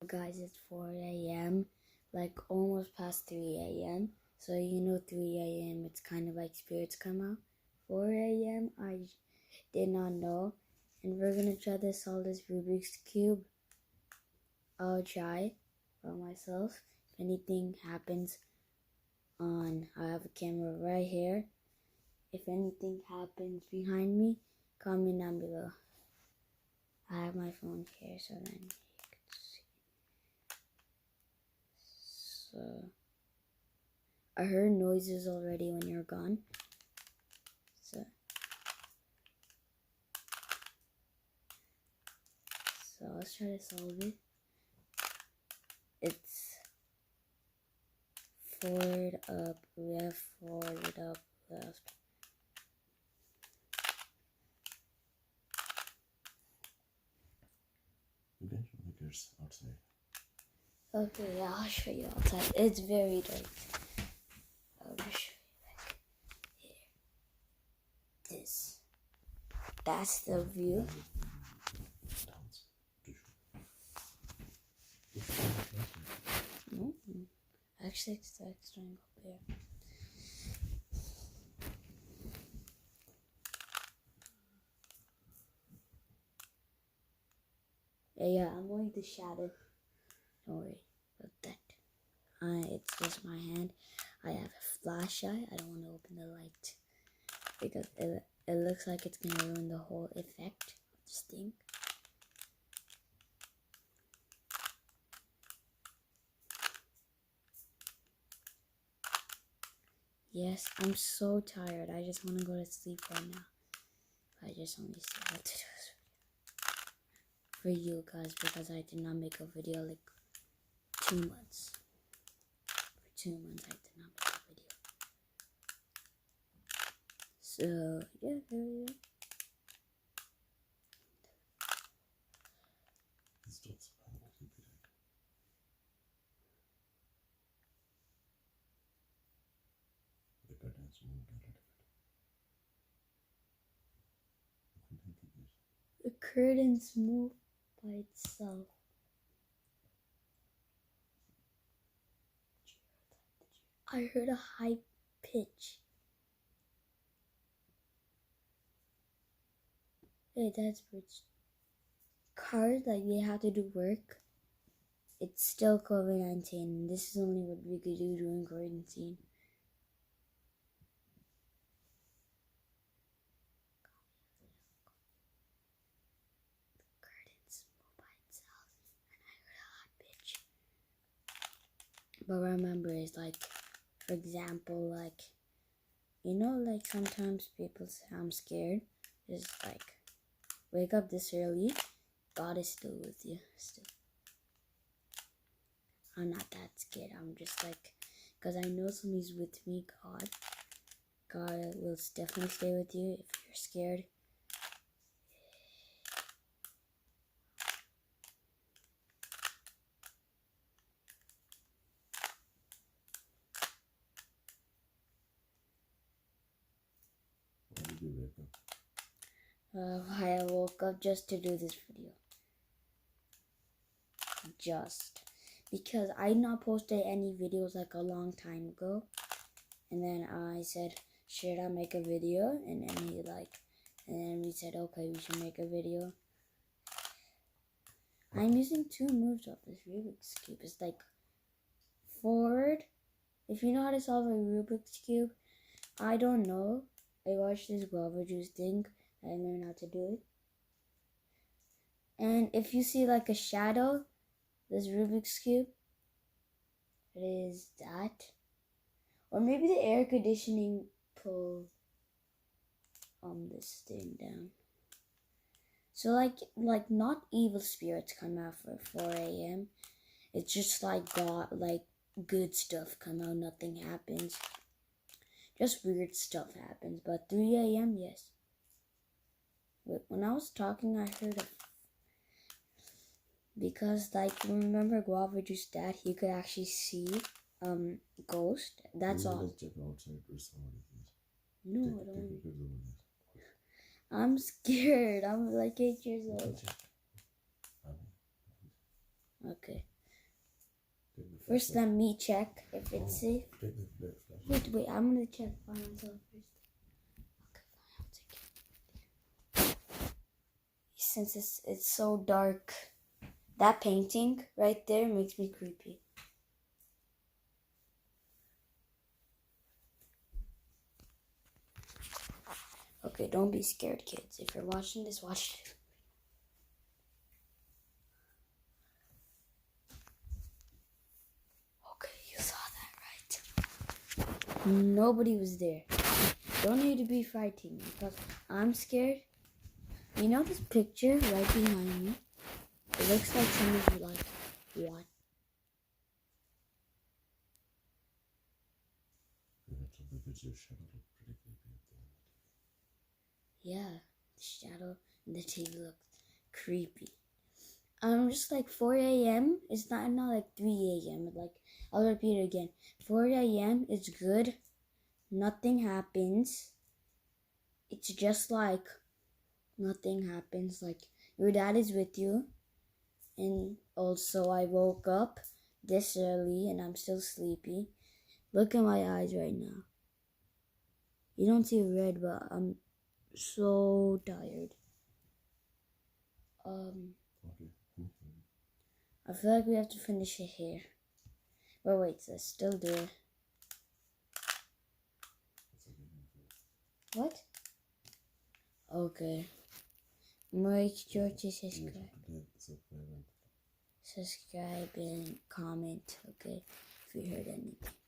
Guys, it's 4 a.m. like almost past 3 a.m. So 3 a.m. it's kind of like spirits come out. 4 a.m. I did not know. And we're gonna try to solve this Rubik's Cube. I'll try by myself. If anything happens I have a camera right here. If anything happens behind me, comment down below. I have my phone here so then you can see. So I heard noises already when you're gone. So let's try to solve it. It's forward, up, left, forward, up, left. You can show the kids outside. Okay, yeah, I'll show you outside. It's very dark. I'll just show you like here. This. That's the view. Actually, it's the triangle there. Yeah, I'm going to shadow. Don't worry about that. It's just my hand. I have a flashlight. I don't want to open the light because it looks like it's gonna ruin the whole effect of this thing. Yes, I'm so tired. I just want to go to sleep right now. I just only still have to do this video for you guys because I did not make a video like 2 months. For 2 months I did not make a video. So yeah, here we go. The curtains move by itself. I heard a high pitch. Hey, that's bridge. Cars, like they have to do work. It's still COVID-19. This is only what we could do during quarantine. But remember, it's like, for example, like, like sometimes people say I'm scared. It's like, wake up this early. God is still with you. Still. I'm not that scared. I'm just like, because I know somebody's with me, God. God will definitely stay with you if you're scared. I woke up just to do this video. Just because I not posted any videos like a long time ago, and then I said, should I make a video? And then we said, okay, we should make a video. I'm using 2 moves of this Rubik's Cube. It's like forward. If you know how to solve a Rubik's Cube, I don't know. I watched this guava juice thing. I learned how to do it. And if you see like a shadow, this Rubik's Cube, it is that. Or maybe the air conditioning pulled this thing down. So like not evil spirits come out for 4 a.m. It's just like God, like good stuff come out, nothing happens. Just weird stuff happens. But 3 a.m. yes. When I was talking, I heard a... Because, like, remember Guava Juice Dad? He could actually see ghost. That's all. Let's check outside for somebody. No, I don't. I'm scared. I'm like 8 years old. Okay. Take the First, flashlight. let me check if it's safe. Take the flashlight. Wait, I'm gonna check by myself first. Okay, fine, I'll take it. Since it's so dark, that painting right there makes me creepy. Okay, don't be scared, kids. If you're watching this, watch it. Okay, you saw that, right? Nobody was there. Don't need to be frightened because I'm scared. You know this picture right behind me? It looks like somebody's like, what? Eventually, because your shadow looked pretty creepy at the end. Yeah, the shadow and the TV looked creepy. Just like 4 a.m. It's not like 3 a.m. Like, I'll repeat it again. 4 a.m. is good. Nothing happens. It's just like nothing happens. Like, your dad is with you. And also, I woke up this early and I'm still sleepy. Look at my eyes right now. You don't see red, but I'm so tired. Okay. I feel like we have to finish it here. But wait, let's still do it. What? Okay. Make sure to subscribe and comment, okay, if you heard anything.